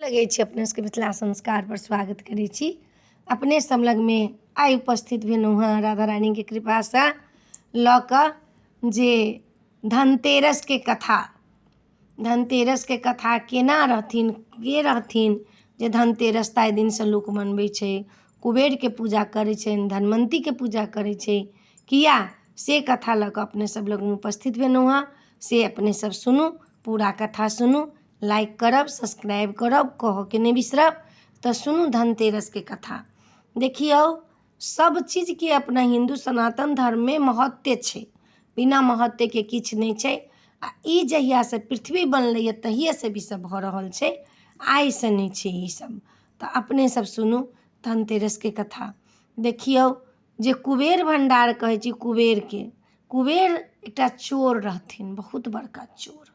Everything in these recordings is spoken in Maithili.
लगै छै अपने सबके मिथिला संस्कार पर स्वागत करै छी। अपने सब लगमे आइ उपस्थित भेलहुँ हँ राधा रानीके कृपासँ लऽ कऽ जे धनतेरसके कथा केना रहथिन, के रहथिन जे धनतेरस ताहि दिनसँ लोक मनबै छै, कुबेरके पूजा करै छै, धनवन्तीके पूजा करै छै। किया से कथा लऽ कऽ अपने सब लगमे उपस्थित भेलहुँ हँ। से अपने सब सुनू, पूरा कथा सुनू, लाइक करब, सब्सक्राइब करब, कहऽके नहि बिसरब। तऽ सुनू धनतेरसके कथा। देखियौ, सब चीजके अपना हिन्दू सनातन धर्ममे महत्व छै, बिना महत्वके किछु नहि छै। आ ई जहियासँ पृथ्वी बनलैए तहिएसँ भी सब भऽ रहल छै, आइसँ नहि छै ई सब। तऽ अपने सब सुनू धनतेरसके कथा। देखियौ जे कुबेर भण्डार कहै छी कुबेरके, कुबेर एकटा चोर रहथिन, बहुत बड़का चोर।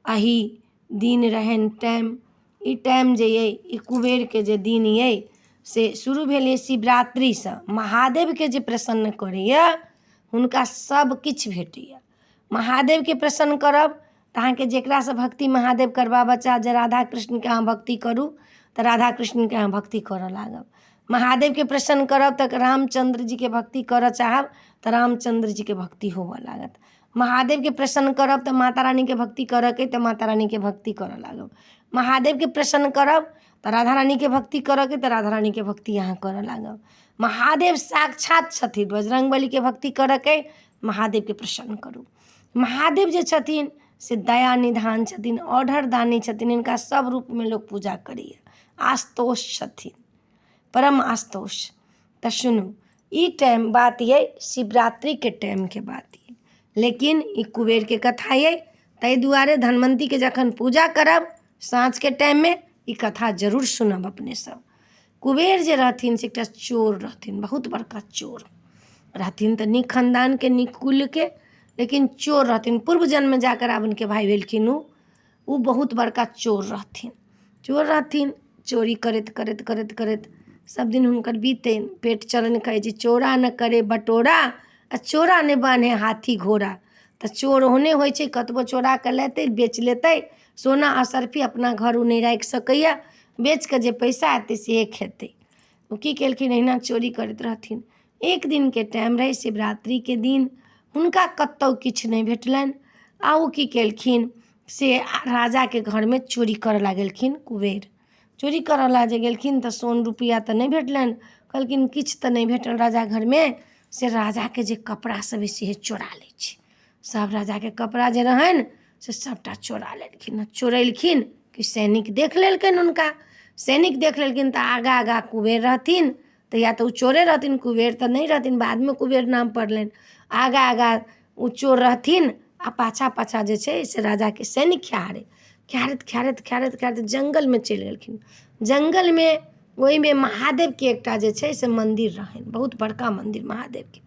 एही दिन रहनि टाइम, ई टाइम जे अइ ई कुबेरके जे दिन अइ से शुरू भेलै शिवरात्रिसँ। महादेवके जे प्रसन्न करैए हुनका सब किछु भेटैए। महादेवके प्रसन्न करब तऽ अहाँके जकरासँ भक्ति महादेव करबाबऽ चाह, जे राधा कृष्णके अहाँ भक्ति करू तऽ राधा कृष्णके अहाँ भक्ति करऽ लागब। महादेवके प्रसन्न करब तऽ रामचंद्र जीके भक्ति करऽ चाहब तऽ रामचंद्र जीके भक्ति होबऽ लागत। महादेवके प्रसन्न करब तऽ माता रानीके भक्ति करऽके तऽ माता रानीके भक्ति करऽ लागब। महादेवके प्रसन्न करब तऽ राधा रानीके भक्ति करऽके तऽ राधा रानीके भक्ति अहाँ करऽ लागब। महादेव साक्षात छथिन, बजरंगबलीके भक्ति करऽके महादेवके प्रसन्न करू। महादेव जे छथिन से दया निधान छथिन, औढ़र दानी छथिन, हिनका सब रूपमे लोक पूजा करैए। आस्तोष छथिन, परम आस्तोष। तऽ सुनू, ई टाइम बात अइ शिवरात्रिके टाइमके बात अइ, लेकिन ई कुबेरके कथा अइ। ताहि दुआरे धनवन्तीके जखन पूजा करब साँझके टाइममे ई कथा जरूर सुनब अपने सब। कुबेर जे रहथिन से एकटा चोर रहथिन, बहुत बड़का चोर रहथिन। तऽ नीक खानदानके, नीक कुलके, लेकिन चोर रहथिन। पूर्व जन्ममे जाकर रावणके भाय भेलखिन ओ बहुत बड़का चोर रहथिन। चोर रहथिन, चोरी करैत करैत करैत करैत सब दिन हुनकर बीतनि। पेट चलन कहै छै, चोरा न करे बटोरा आ चोरा नहि बान्हे हाथी घोड़ा। तऽ चोर ओहने होइ छै, कतबो चोरा कऽ लेतै, बेच लेतै, सोना असरफी अपना घर ओ नहि राखि सकैए, बेच कऽ जे पैसा एतै से खेतै। ओ की केलखिन, अहिना चोरी करैत रहथिन। एक दिनके टाइम रहै शिवरात्रिके दिन, हुनका कतहु किछु नहि भेटलनि। आ ओ की केलखिन से राजाके घरमे चोरी करऽ लागलखिन कुबेर। चोरी करऽ ला जे गेलखिन तऽ सोन रुपैआ तऽ नहि भेटलनि। कहलखिन किछु तऽ नहि भेटल राजा घरमे, से राजाके जे कपड़ा सब अइ से चोरा लै छी। सब राजाके कपड़ा जे रहनि से सबटा चोरा लेलखिन। चोरेलखिन कि सैनिक देख लेलखिन हुनका। सैनिक देख लेलखिन तऽ आगा आगा कुबेर रहथिन, तऽ या तऽ ओ चोरे रहथिन, कुबेर तऽ नहीं रहथिन, बादमे कुबेर नाम पड़लनि। आगा आगा ओ चोर रहथिन आ पाछा पाछा जे छै से राजाके सैनिक ख्यारैत जङ्गलमे चलि गेलखिन। जङ्गलमे ओहिमे महादेवके एकटा जे छै से मन्दिर रहनि, बहुत बड़का मन्दिर महादेवके।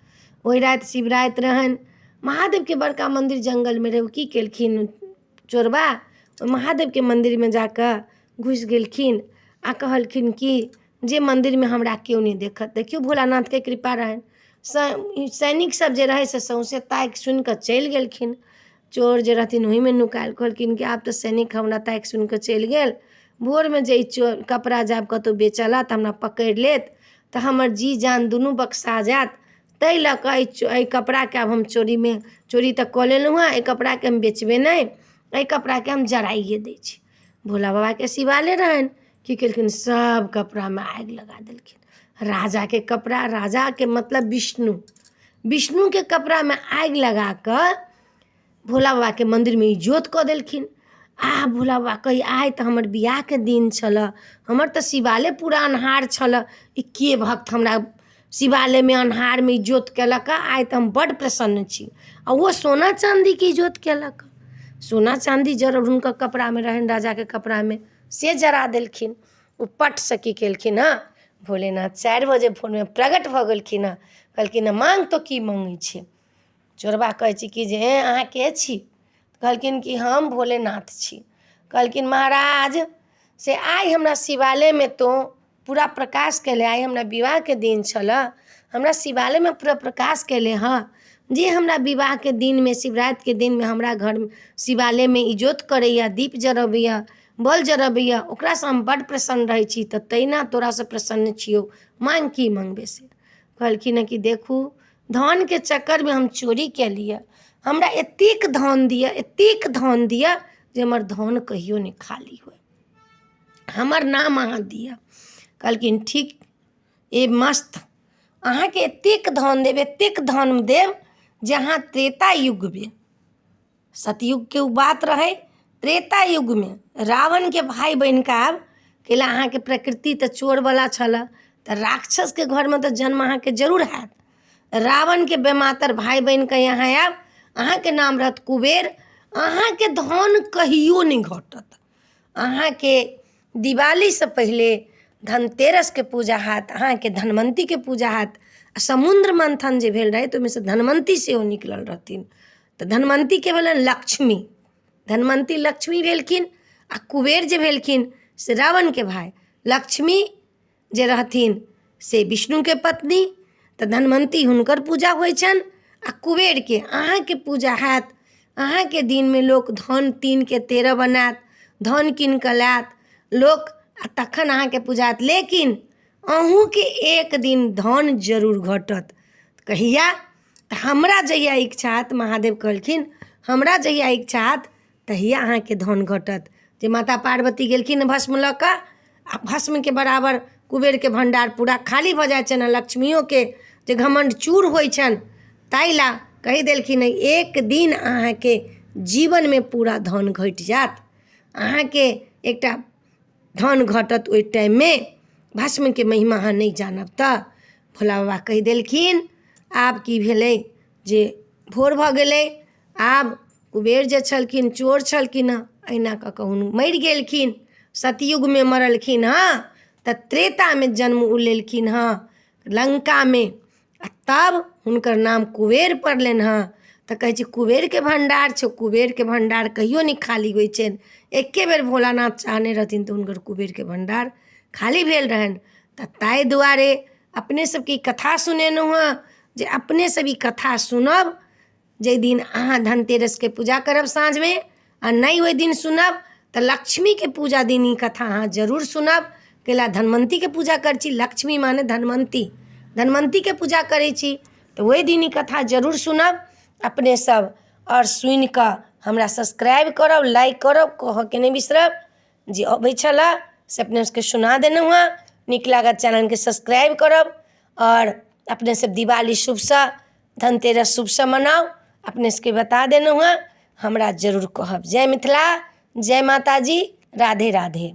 ओहि राति शिवराति रहनि, महादेवके बड़का मन्दिर जङ्गलमे रहै। ओ की केलखिन चोरबा, महादेवके मन्दिरमे जाकऽ घुसि गेलखिन आ कहलखिन कि जे मन्दिरमे हमरा केओ नहि देखत। देखियौ भोलानाथके कृपा रहनि। सैनिक सब जे रहै से सौँसे ताकि सुनिकऽ चलि गेलखिन। चोर जे रहथिन ओहिमे नुकायल, कहलखिन कि आब तऽ सैनिक हमरा ताकि सुनिकऽ चलि गेल, भोरमे जे चोर कपड़ा जायब कतहु बेचऽ ला तऽ हमरा पकड़ि लेत, तऽ हमर जी जान दुनू बक्सा जायत। ताहि लऽ कऽ एहि कपड़ाके आब हम चोरी तऽ कऽ लेलहुँ हँ, एहि कपड़ाके हम बेचबे नहि, एहि कपड़ाके हम जराइए दै छी। भोला बाबाके शिवालय रहनि, की केलखिन सब कपड़ामे आगि लगा देलखिन। राजाके कपड़ा, राजाके मतलब विष्णु, विष्णुके कपड़ामे आगि लगा कऽ भोला बाबाके मन्दिरमे इजोत कऽ देलखिन। भोला बाबा कही आइ तऽ हमर बिआहके दिन छलऽ, हमर तऽ शिवालय पूरा अन्हार छलऽ, ई के भक्त हमरा शिवालयमे अन्हारमे इजोत केलक, आइ तऽ हम बड्ड प्रसन्न छी। आ वो सोना चाँदीके इजोत केलक, सोना चाँदी जरल हुनकर कपड़ामे रहनि, राजाके कपड़ामे से जरा देलखिन। ओ पटसँ की केलखिन हँ, भोलेनाथ 4 बजे भोरमे प्रगट भऽ गेलखिन हँ। कहलखिन हँ माँग तो की माँगै छी। चोरबा कहै छी कि जे अहाँ के छी। कहलखिन कि हम भोलेनाथ छी। कहलखिन महाराज से आइ हमरा शिवालयमे तो पूरा प्रकाश केले, आइ हमरा विवाहके दिन छलऽ, हमरा शिवालयमे पूरा प्रकाश केले हँ। जे हमरा विवाहके दिनमे, शिवरातिके दिनमे हमरा घर शिवालयमे इजोत करैए, दीप जरबैए, बल जरबैया ओकरासँ हम बड्ड प्रसन्न रहै छी, तऽ तहिना तोरासँ प्रसन्न छियौ, माँग की मँगबे से। कहलखिन हँ कि देखू धनके चक्करमे हम चोरी केलिए, हमरा एतेक धन दिअ, एतेक धन दिअ जे हमर धन कहियो नहि खाली होय, हमर नाम अहाँ दिअ। कहलखिन ठीक ए मस्त, अहाँके एतेक धन देब, एतेक धन देब जे अहाँ त्रेता युगमे, सतयुगके उ बात रहै, त्रेता युगमे रावणके भाय बनिकऽ आब कैला अहाँके प्रकृति तऽ चोरवला छलऽ, तऽ राक्षसके घरमे तऽ जन्म अहाँके जरूर हैत। रावणके बेमातर भाय बनिकऽ यहाँ आयब, अहाँके नाम रहत कुबेर, अहाँके धन कहियो नहीं घटत। अहाँके दिवालीसँ पहिले धनतेरसके पूजा हैत, अहाँके धनवन्तीके पूजा हैत। समुद्र मंथन जे भेल रहै तऽ ओहिमे से धनवन्ती सेहो निकलल रहथिन, तऽ धनवन्तीके भेलनि लक्ष्मी, धनवन्ती लक्ष्मी भेलखिन। आ कुबेर जे भेलखिन से रावणके भाय, लक्ष्मी जे रहथिन से विष्णुके पत्नी, तऽ धनवन्ती हुनकर पूजा होइ छनि। आ कुबेरके अहाँके पूजा हैत, अहाँके दिनमे लोक धन 3 के 13 बनायत, धन कीन कऽ लायत लोक, आ तखन अहाँके पूजा हैत। लेकिन अहूँके एक दिन धन जरूर घटत। कहिया? हमरा जहिया इच्छा हैत, महादेव कहलखिन हमरा जहिया इच्छा हैत तहिया अहाँके धन घटत। जे माता पार्वती गेलखिन भस्म लऽ कऽ, आ भस्मके बराबर कुबेरके भण्डार पूरा खाली भऽ जाइ छनि, लक्ष्मियोके जे घमण्ड चूर होइ छनि, ताहि ला कहि देलखिन एक दिन अहाँके जीवनमे पूरा धन घटि जायत। अहाँके एकटा धन घटत ओहि टाइममे, भस्मके महिमा अहाँ नहि जानब तऽ। भोला बाबा कहि देलखिन आब की भेलै जे भोर भऽ गेलै, आब कुबेर जे छलखिन चोर छलखिन हँ, अहिना कऽ कऽ हुन मरि गेलखिन। सतयुगमे मरलखिन हँ, तऽ त्रेतामे जन्म ओ लेलखिन हँ लंकामे, आ तब हुनकर नाम कुबेर पड़लनि हँ। तऽ कहै छै कुबेरके भण्डार छै, कुबेरके भण्डार कहियो नहि खाली होइ छनि। एके बेर भोलानाथ चाहने रहथिन तऽ हुनकर कुबेरके भण्डार खाली भेल रहनि। तऽ ताहि दुआरे अपने सबके ई कथा सुनेलहुँ हँ, जे अपने सब ई कथा सुनब जाहि दिन अहाँ धनतेरसके पूजा करब साँझमे, आ नहि ओहि दिन सुनब तऽ लक्ष्मीके पूजा दिन ई कथा अहाँ जरूर सुनब। कैला धनवन्तीके पूजा करै छी, लक्ष्मी माने धनवन्ती, धनवन्तीके पूजा करै छी, तऽ ओहि दिन ई कथा जरूर सुनब अपने सब। और सुनि कऽ हमरा सब्सक्राइब करब, लाइक करब, कहऽके नहि बिसरब। जे अबै छलऽ से अपने सबके सुना देलहुँ हँ, नीक लागत चैनलके सब्सक्राइब करब। और अपने सब दिवाली शुभसँ, धनतेरस शुभसँ मनाउ, अपने सबके बता देलहुँ हँ, हमरा जरूर कहब। जय मिथिला, जय माता जी, राधे राधे।